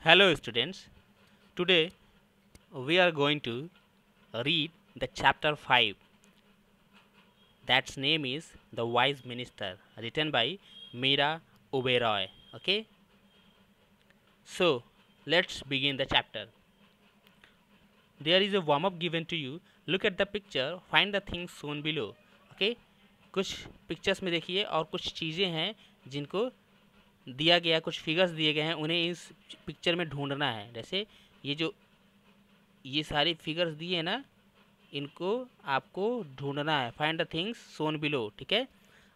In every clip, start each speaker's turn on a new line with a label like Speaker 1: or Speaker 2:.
Speaker 1: Hello students, today we are going to read the chapter 5, that's name is The Wise Minister, written by Meera Oberoi. Okay, so let's begin the chapter. There is a warm up given to you. Look at the picture, find the things shown below. Okay, कुछ pictures में देखिए और कुछ चीज़ें हैं जिनको दिया गया, कुछ फिगर्स दिए गए हैं, उन्हें इस पिक्चर में ढूंढना है। जैसे ये सारे फिगर्स दिए हैं ना, इनको आपको ढूंढना है। Find the things Son below. ठीक है,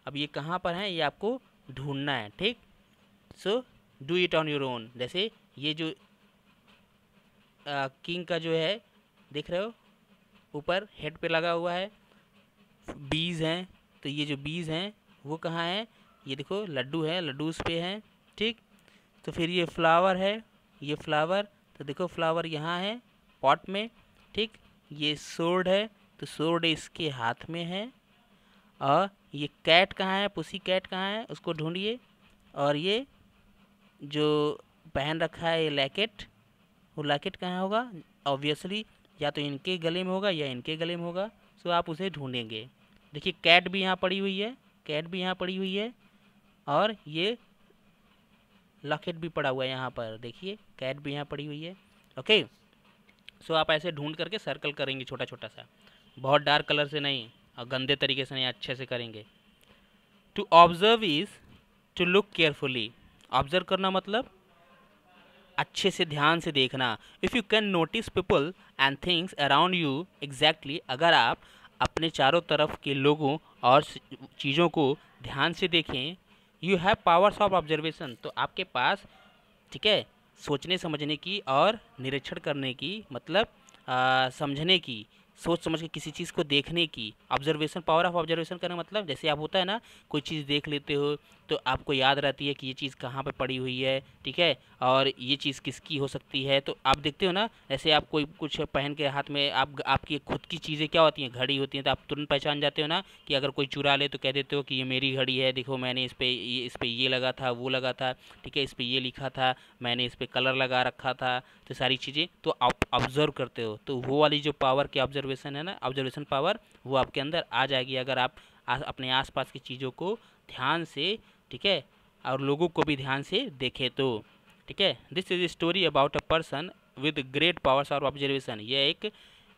Speaker 1: अब ये कहाँ पर हैं ये आपको ढूंढना है। ठीक, so do it on your own. जैसे ये जो किंग का जो है देख रहे हो ऊपर हेड पे लगा हुआ है, बीज हैं, तो ये जो बीज हैं वो कहाँ हैं, ये देखो लड्डू है, लड्डू उस पे हैं। ठीक, तो फिर ये फ्लावर है, ये फ्लावर, तो देखो फ्लावर यहाँ है पॉट में। ठीक, ये सोर्ड है, तो सोर्ड इसके हाथ में है। और ये कैट कहाँ है, पुसी कैट कहाँ है, उसको ढूंढिए। और ये जो पहन रखा है ये लैकेट, वो लैकेट कहाँ होगा, ऑब्वियसली या तो इनके गले में होगा या इनके गले में होगा। सो आप उसे ढूंढेंगे। देखिए कैट भी यहाँ पड़ी हुई है, कैट भी यहाँ पड़ी हुई है, और ये लॉकेट भी पड़ा हुआ है यहाँ पर। देखिए कैट भी यहाँ पड़ी हुई है। ओके, सो आप ऐसे ढूंढ करके सर्कल करेंगे छोटा छोटा सा, बहुत डार्क कलर से नहीं और गंदे तरीके से नहीं, अच्छे से करेंगे। To observe is to look carefully. Observe करना मतलब अच्छे से ध्यान से देखना। If you can notice people and things around you exactly, अगर आप अपने चारों तरफ के लोगों और चीज़ों को ध्यान से देखें, you have powers of observation, तो आपके पास, ठीक है, सोचने समझने की और निरीक्षण करने की, मतलब समझने की, सोच समझ के किसी चीज़ को देखने की। ऑब्जर्वेशन, पावर ऑफ ऑब्जर्वेशन करना मतलब जैसे आप होता है ना, कोई चीज़ देख लेते हो तो आपको याद रहती है कि ये चीज़ कहाँ पे पड़ी हुई है। ठीक है, और ये चीज़ किसकी हो सकती है, तो आप देखते हो ना, जैसे आप कोई कुछ पहन के हाथ में, आपकी खुद की चीज़ें क्या होती हैं, घड़ी होती हैं, तो आप तुरंत पहचान जाते हो ना कि अगर कोई चुरा ले तो कह देते हो कि ये मेरी घड़ी है, देखो मैंने इस पे ये लगा था, वो लगा था, ठीक है, इस पे ये लिखा था, मैंने इस पे कलर लगा रखा था, तो सारी चीज़ें तो आप ऑब्जर्व करते हो। तो वो वाली जो पावर की ऑब्जर्वेशन है ना, ऑब्जर्वेशन पावर, वो आपके अंदर आ जाएगी अगर आप अपने आसपास की चीज़ों को ध्यान से, ठीक है, और लोगों को भी ध्यान से देखें तो। ठीक है, this is story about a person with great powers of observation. यह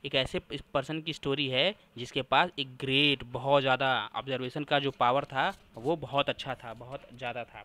Speaker 1: एक ऐसे पर्सन की स्टोरी है जिसके पास एक ग्रेट, बहुत ज़्यादा ऑब्जर्वेशन का जो पावर था वो बहुत अच्छा था, बहुत ज़्यादा था।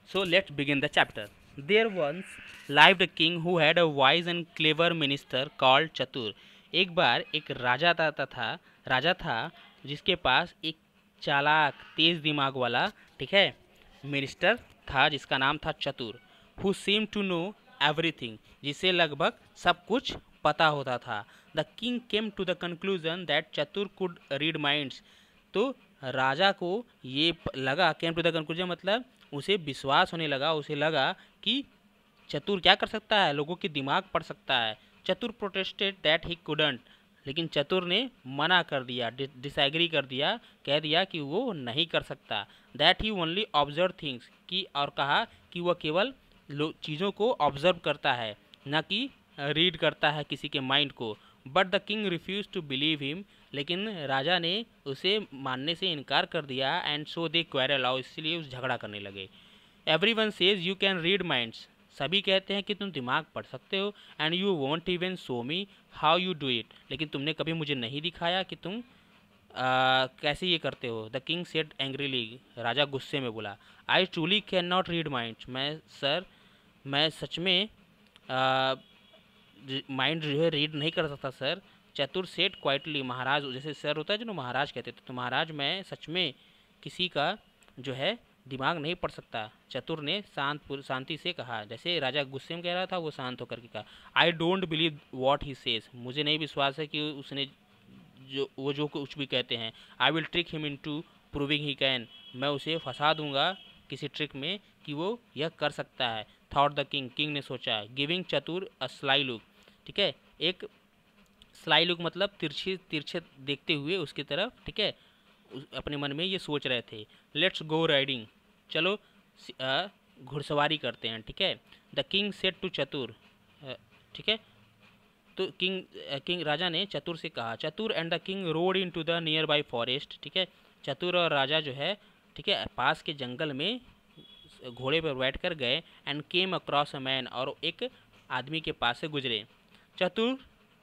Speaker 1: So let's begin the chapter. There once lived a king who had a wise and clever minister called चतुर। एक बार एक राजा था जिसके पास एक चालाक, तेज दिमाग वाला, ठीक है, मिनिस्टर था जिसका नाम था चतुर। Who seemed to know everything, जिसे लगभग सब कुछ पता होता था। The king came to the conclusion that चतुर could read minds। तो राजा को ये लगा, केम टू द कंक्लूजन मतलब उसे विश्वास होने लगा, उसे लगा कि चतुर क्या कर सकता है, लोगों के दिमाग पढ़ सकता है। चतुर प्रोटेस्टेड दैट ही कुडंट, लेकिन चतुर ने मना कर दिया, डिसएग्री कर दिया, कह दिया कि वो नहीं कर सकता। That he only observe things की, और कहा कि वह केवल चीज़ों को ऑब्जर्व करता है, न कि रीड करता है किसी के माइंड को। But the king refuse to believe him, लेकिन राजा ने उसे मानने से इनकार कर दिया। एंड सो दे क्वेरल, और इसलिए उस झगड़ा करने लगे। Everyone says you can read minds, सभी कहते हैं कि तुम दिमाग पढ़ सकते हो। And you want even show me how you do it, लेकिन तुमने कभी मुझे नहीं दिखाया कि तुम कैसे ये करते हो। द किंग सेड एंग्रीली, राजा गुस्से में बोला, I truly can not read minds, मैं सच में माइंड जो है रीड नहीं कर सकता सर। चतुर सेठ क्वाइटली, महाराज जैसे सर होता है जो महाराज कहते थे, तो महाराज मैं सच में किसी का जो है दिमाग नहीं पढ़ सकता। चतुर ने शांति से कहा, जैसे राजा गुस्से में कह रहा था वो शांत होकर के कहा, I don't believe what he says, मुझे नहीं विश्वास है कि उसने जो कुछ भी कहते हैं। I will trick him into proving he can, मैं उसे फंसा दूंगा किसी ट्रिक में कि वो यह कर सकता है। थॉट द किंग, किंग ने सोचा, गिविंग चतुर अ स्लाई लुक, ठीक है, एक स्लाई लुक मतलब तिरछे देखते हुए उसकी तरफ, ठीक है, अपने मन में ये सोच रहे थे। लेट्स गो राइडिंग, चलो घुड़सवारी करते हैं, ठीक है। द किंग सेड टू चतुर, ठीक है। तो किंग राजा ने चतुर से कहा, Chatur and the king rode into the nearby forest, ठीक है। चतुर और राजा जो है, ठीक है, पास के जंगल में घोड़े पर बैठ कर गए। And came across a man, और एक आदमी के पास से गुजरे। Chatur,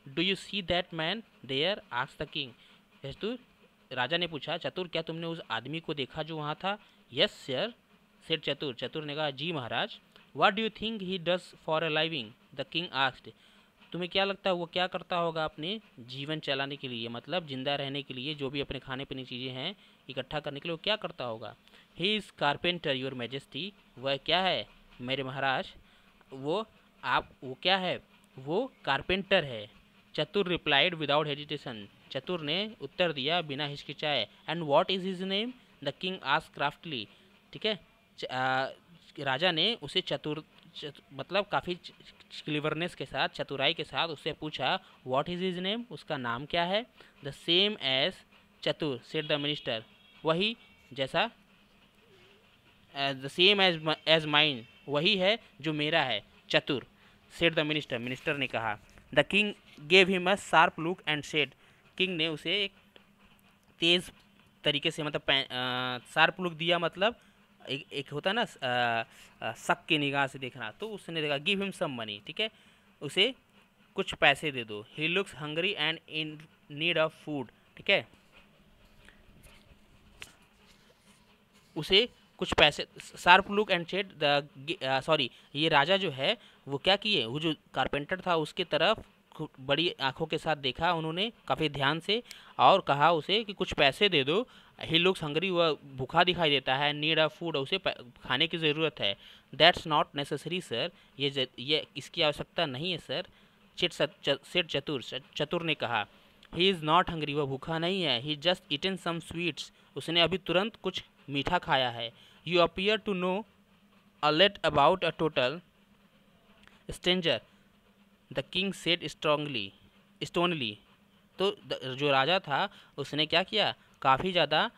Speaker 1: do you see that man there, asked the king. Chatur, राजा ने पूछा, चतुर क्या तुमने उस आदमी को देखा जो वहाँ था? यस सर, सेड चतुर। चतुर ने कहा, जी महाराज। What do you think he does for a living, the king asked. तुम्हें क्या लगता है वो क्या करता होगा अपने जीवन चलाने के लिए, मतलब जिंदा रहने के लिए, जो भी अपने खाने पीने की चीज़ें हैं इकट्ठा करने के लिए वो क्या करता होगा? He is carpenter your majesty, वह क्या है मेरे महाराज? वो क्या है? वो कारपेंटर है। चतुर रिप्लाइड विदाउट हेजिटेशन, चतुर ने उत्तर दिया बिना हिचकिचाए। And what is his name, the king asked craftily, ठीक है। राजा ने उसे मतलब काफ़ी क्लिवरनेस के साथ, चतुराई के साथ उससे पूछा, व्हाट इज़ हिज नेम, उसका नाम क्या है? द सेम एज चतुर, सेड द मिनिस्टर, वही जैसा, द सेम एज माइन, वही है जो मेरा है, चतुर, सेड द मिनिस्टर, मिनिस्टर ने कहा। The king gave him a sharp look and said, king ने उसे एक तेज़ तरीके से, मतलब शार्प लुक दिया, मतलब एक होता है ना शक की निगाह से देखना, तो उसने देखा, गिव हिम सम मनी, ठीक है, उसे कुछ पैसे दे दो। He looks hungry and in need of food, ठीक है, उसे कुछ पैसे, sharp look and said the sorry, ये राजा जो है वो क्या किए, वो जो कारपेंटर था उसके तरफ बड़ी आंखों के साथ देखा उन्होंने काफ़ी ध्यान से, और कहा उसे कि कुछ पैसे दे दो। ही लुक्स हंग्री, वह भूखा दिखाई देता है। नीड ऑफ फूड, उसे खाने की ज़रूरत है। दैट्स नॉट नेसेसरी सर, ये इसकी आवश्यकता नहीं है सर, सेठ चतुर, चतुर ने कहा। ही इज़ नॉट हंग्री, वह भूखा नहीं है। He just eaten some sweets, उसने अभी तुरंत कुछ मीठा खाया है। You appear to know a lot about a total stranger, the king said stonily. तो जो राजा था उसने क्या किया, काफ़ी ज़्यादा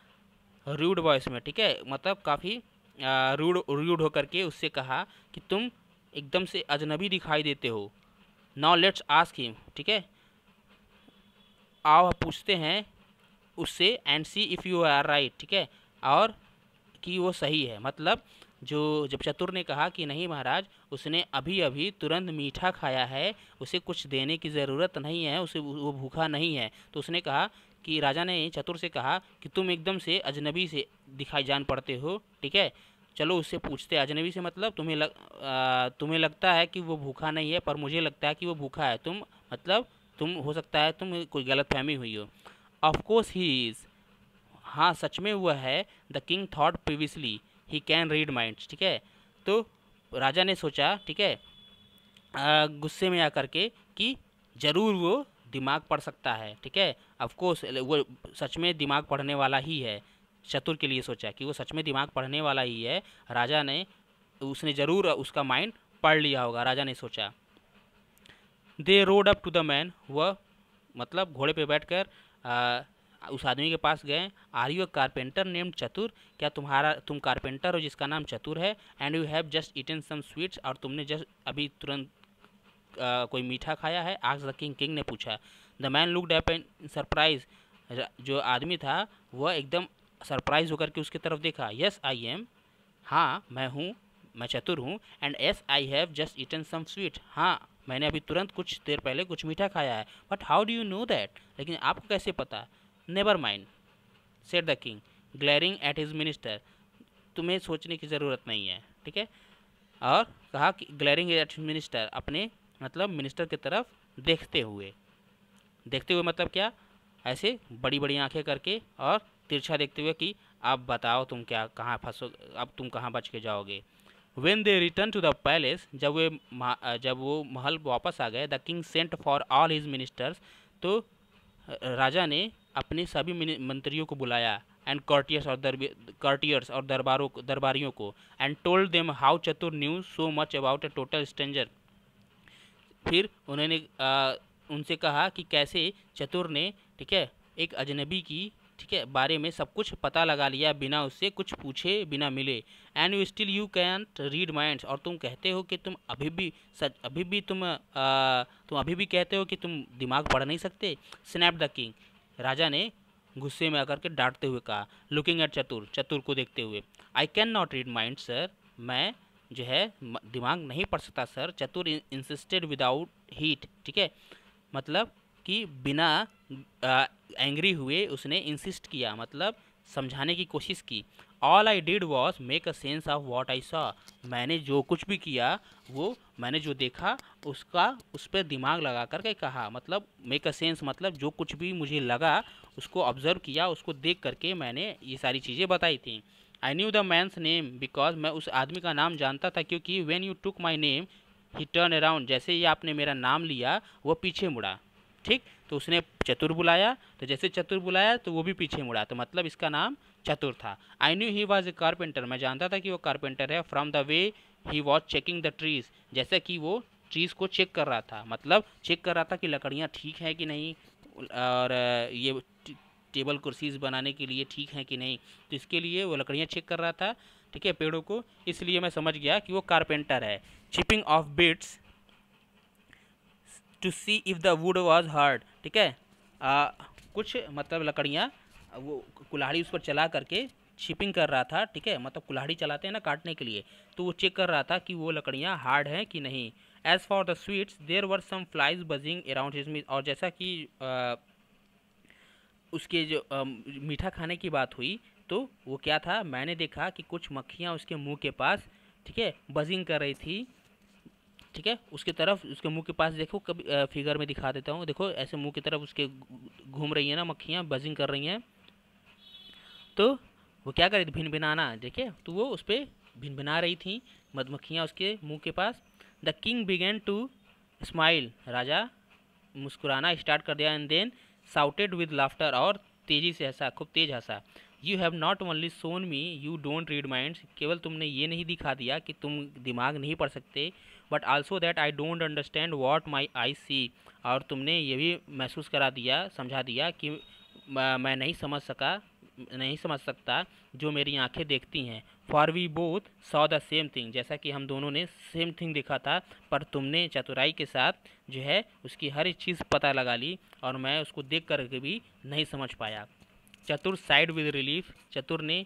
Speaker 1: रूड वॉइस में, ठीक है, मतलब काफ़ी रूड होकर के उससे कहा कि तुम एकदम से अजनबी दिखाई देते हो। नाउ लेट्स आस्क हिम, ठीक है, आओ पूछते हैं उससे, and see if you are right, ठीक है, और कि वो सही है। मतलब जब चतुर ने कहा कि नहीं महाराज, उसने अभी अभी तुरंत मीठा खाया है, उसे कुछ देने की ज़रूरत नहीं है, उसे वो भूखा नहीं है, तो उसने कहा कि राजा ने चतुर से कहा कि तुम एकदम से अजनबी से दिखाई जान पड़ते हो, ठीक है, चलो उससे पूछते हैं। अजनबी से मतलब तुम्हें लगता है कि वो भूखा नहीं है, पर मुझे लगता है कि वो भूखा है। तुम हो सकता है तुम कोई गलतफहमी हुई हो। ऑफ कोर्स ही इज़, हाँ सच में हुआ है। The king thought previously he can read minds, ठीक है, तो राजा ने सोचा, ठीक है, गुस्से में आकर के कि ज़रूर वो दिमाग पढ़ सकता है, ठीक है, ऑफ कोर्स वो सच में दिमाग पढ़ने वाला ही है। चतुर के लिए सोचा कि वो सच में दिमाग पढ़ने वाला ही है। राजा ने, उसने ज़रूर उसका माइंड पढ़ लिया होगा, राजा ने सोचा। They rode up to the man, वह मतलब घोड़े पे बैठकर उस आदमी के पास गए। Are you a carpenter named Chatur, क्या तुम कारपेंटर हो जिसका नाम चतुर है? And you have just eaten some sweets, और तुमने जस्ट अभी तुरंत कोई मीठा खाया है? आस्क्ड द किंग, किंग ने पूछा। The man looked up in surprise, जो आदमी था वह एकदम सरप्राइज होकर के उसकी तरफ देखा। यस आई एम, हाँ मैं चतुर हूँ। And yes I have just eaten some sweet, हाँ मैंने अभी तुरंत कुछ देर पहले कुछ मीठा खाया है। But how do you know that, लेकिन आपको कैसे पता? Never mind, said the king glaring at his minister, तुम्हें सोचने की ज़रूरत नहीं है, ठीक है, और कहा कि ग्लेरिंग एट हिज मिनिस्टर, अपने मतलब मिनिस्टर की तरफ देखते हुए मतलब क्या, ऐसे बड़ी बड़ी आंखें करके और तिरछा देखते हुए कि अब बताओ तुम क्या, कहाँ फंसो, अब तुम कहाँ बच के जाओगे। When they returned to the palace, जब वो महल वापस आ गए, the king sent for all his ministers, तो राजा ने अपने सभी मंत्रियों को बुलाया, एंड कॉर्टियर्स और दरबारियों को, एंड टोल्ड देम हाउ चतुर new so much about a total stranger, फिर उन्होंने उनसे कहा कि कैसे चतुर ने, ठीक है, एक अजनबी की ठीक है, बारे में सब कुछ पता लगा लिया बिना उससे कुछ पूछे, बिना मिले। And you still you can't read minds, और तुम कहते हो कि तुम अभी भी तुम अभी भी कहते हो कि तुम दिमाग पढ़ नहीं सकते। स्नैप द किंग, राजा ने गुस्से में आकर के डांटते हुए कहा। लुकिंग एट चतुर, चतुर को देखते हुए। I can not read mind sir, मैं जो है दिमाग नहीं पढ़ सकता सर। चतुर इंसिस्टेड विदाउट हीट, ठीक है, मतलब कि बिना एंग्री हुए उसने इंसिस्ट किया, मतलब समझाने की कोशिश की। All I did was make a sense of what I saw, मैंने जो कुछ भी किया वो मैंने जो देखा उसका उस पर दिमाग लगा करके कहा, मतलब मेक अ सेंस मतलब जो कुछ भी मुझे लगा उसको ऑब्जर्व किया, उसको देख करके मैंने ये सारी चीज़ें बताई थी। I knew the man's name because, मैं उस आदमी का नाम जानता था क्योंकि when you took my name he turn around, जैसे ही आपने मेरा नाम लिया वो पीछे मुड़ा। ठीक, तो उसने चतुर बुलाया, तो जैसे चतुर बुलाया तो वो भी पीछे मुड़ा, तो मतलब इसका नाम चतुर था। I knew he was a carpenter, मैं जानता था कि वो कारपेंटर है। From the way he was checking the trees, जैसे कि वो ट्रीज को चेक कर रहा था, मतलब चेक कर रहा था कि लकड़ियाँ ठीक है कि नहीं, और ये टेबल कुर्सीज बनाने के लिए ठीक है कि नहीं, तो इसके लिए वो लकड़ियाँ चेक कर रहा था, ठीक है, पेड़ों को, इसलिए मैं समझ गया कि वो कारपेंटर है। Chipping off bits to see if the wood was hard, ठीक है, कुछ मतलब लकड़ियाँ वो कुल्हाड़ी उस पर चला करके शिपिंग कर रहा था, ठीक है, मतलब कुल्हाड़ी चलाते हैं ना काटने के लिए, तो वो चेक कर रहा था कि वो लकड़ियाँ हार्ड हैं कि नहीं। As for the sweets there were some flies buzzing around his meat, और जैसा कि उसके जो मीठा खाने की बात हुई तो वो क्या था, मैंने देखा कि कुछ मक्खियाँ उसके मुंह के पास, ठीक है, बजिंग कर रही थी, ठीक है, उसके तरफ, उसके मुंह के पास देखो, कभी फिगर में दिखा देता हूँ, देखो ऐसे मुंह की तरफ उसके घूम रही है ना मक्खियाँ, बजिंग कर रही हैं। तो वो क्या कर रही थी, भिनभिनाना, देखिए, तो वो उस पर भिनभिना रही थी मधुमक्खियाँ उसके मुंह के पास। The king began to smile, राजा मुस्कुराना स्टार्ट कर दिया। And then shouted with laughter, और तेज़ी से हंसा, खूब तेज हंसा। You have not only shown me you don't read minds, केवल तुमने ये नहीं दिखा दिया कि तुम दिमाग नहीं पढ़ सकते, but also that I don't understand what my eye see, और तुमने ये भी महसूस करा दिया, समझा दिया कि मैं नहीं समझ सकता जो मेरी आंखें देखती हैं। For we both saw the same thing, जैसा कि हम दोनों ने सेम थिंग देखा था, पर तुमने चतुराई के साथ जो है उसकी हर एक चीज़ पता लगा ली, और मैं उसको देख कर के भी नहीं समझ पाया। चतुर साइड विद रिलीफ, चतुर ने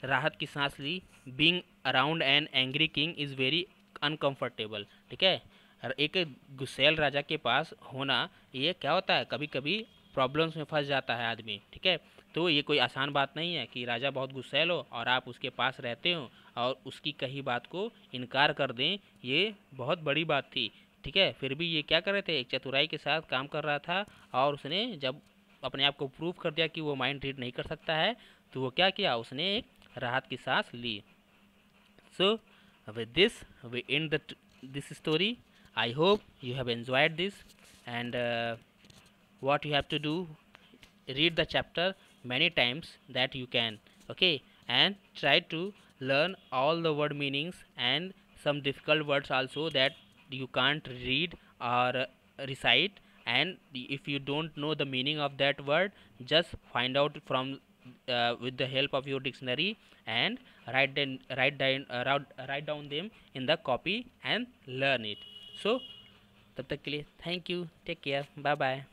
Speaker 1: राहत की सांस ली। Being around an angry king is very uncomfortable, ठीक है, एक गुस्सैल राजा के पास होना ये क्या होता है, कभी कभी प्रॉब्लम्स में फंस जाता है आदमी, ठीक है, तो ये कोई आसान बात नहीं है कि राजा बहुत गुस्सैल हो और आप उसके पास रहते हो और उसकी कही बात को इनकार कर दें, ये बहुत बड़ी बात थी, ठीक है। फिर भी ये क्या कर रहे थे, एक चतुराई के साथ काम कर रहा था, और उसने जब अपने आप को प्रूव कर दिया कि वो माइंड रीड नहीं कर सकता है, तो वो क्या किया, उसने एक राहत की सांस ली। सो with this we end this story. I hope you have enjoyed this, and what you have to do, read the chapter many times that you can, okay, and try to learn all the word meanings and some difficult words also that you can't read or recite, and if you don't know the meaning of that word, just find out from with the help of your dictionary, and write down them in the copy and learn it. So तब तक के लिए thank you, take care, bye bye.